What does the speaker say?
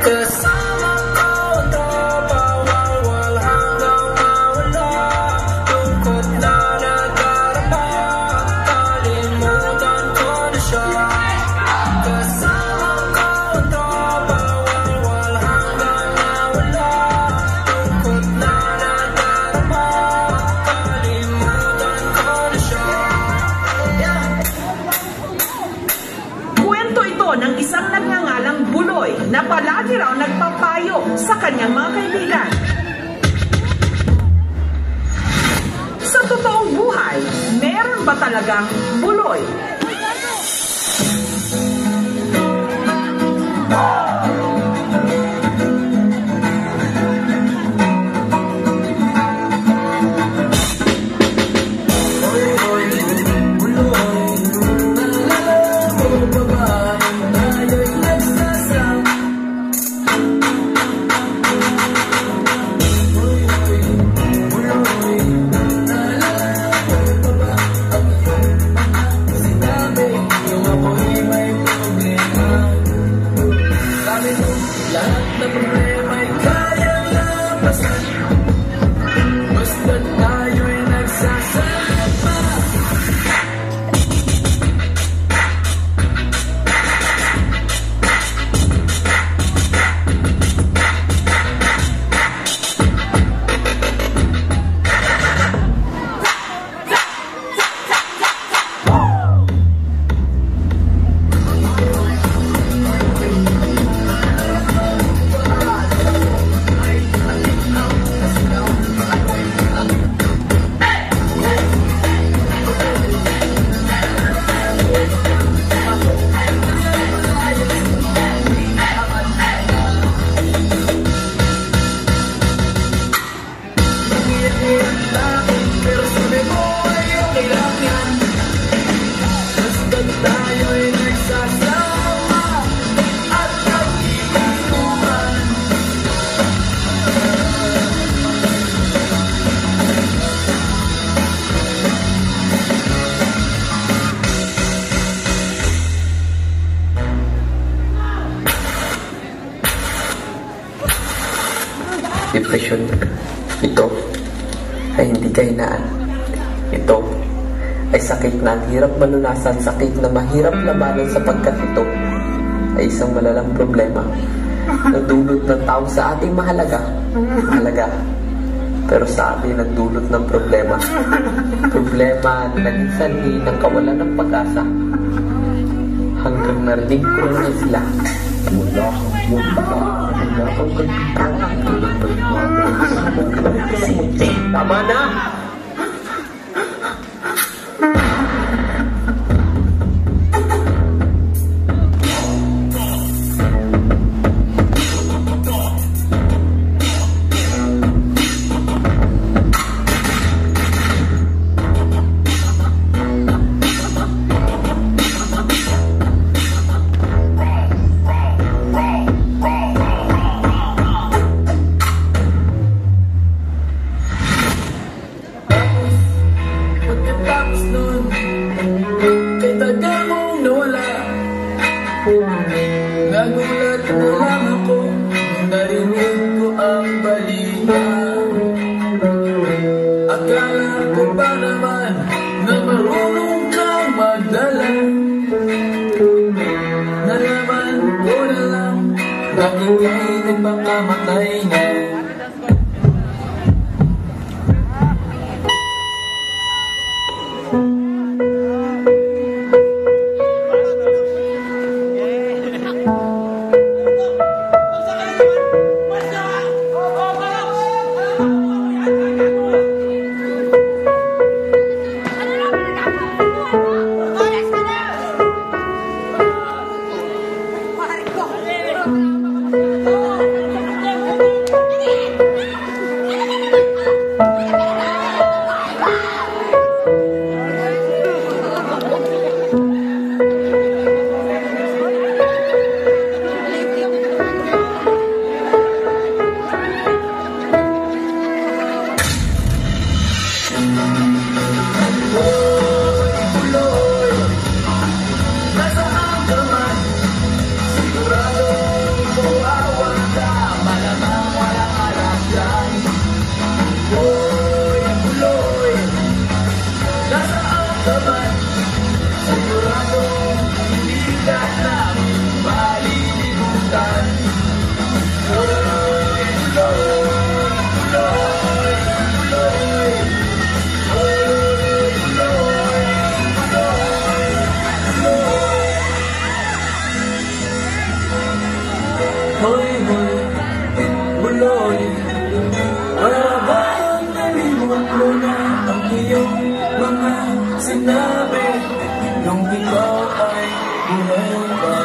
Kasama ko ang tropa, walwal hanggang mawala. Lungkot na nadarama, kalimutan ko na siya. Kasama ko ang tropa, walwal hanggang mawala. Lungkot na nadarama, kalimutan ko na siya. Kwento ito ng isang nagngangalang Buloy na palagi raw nagpapayo sa kanyang mga kaibigan. Sa totoong buhay, meron ba talagang Buloy? Depresyon. Ito ay hindi kahinaan. Ito ay sakit na hirap malunasan, sakit na mahirap labanan sapagkat ito ay isang malalang problema na dulot ng tao sa ating mahalaga. Pero sa atin nagdulot ng problema. Problema na naging sanhi ng kawalan ng pag-asa. Hanggang narinig ko na sila. Tama na! Nagulat na lang ako nung narinig ko ang balita. Akala ko ba naman na marunong kang magdala? Nalaman ko na lang na ika'y nagpakamatay na. bigat na malilimutan. Tuloy, tuloy, tuloy, tuloy, tuloy, tuloy, tuloy. Hoy, hoy, buloy, para bang nalimot mo na ang iyong mga sinabi nung ikaw ay buhay pa?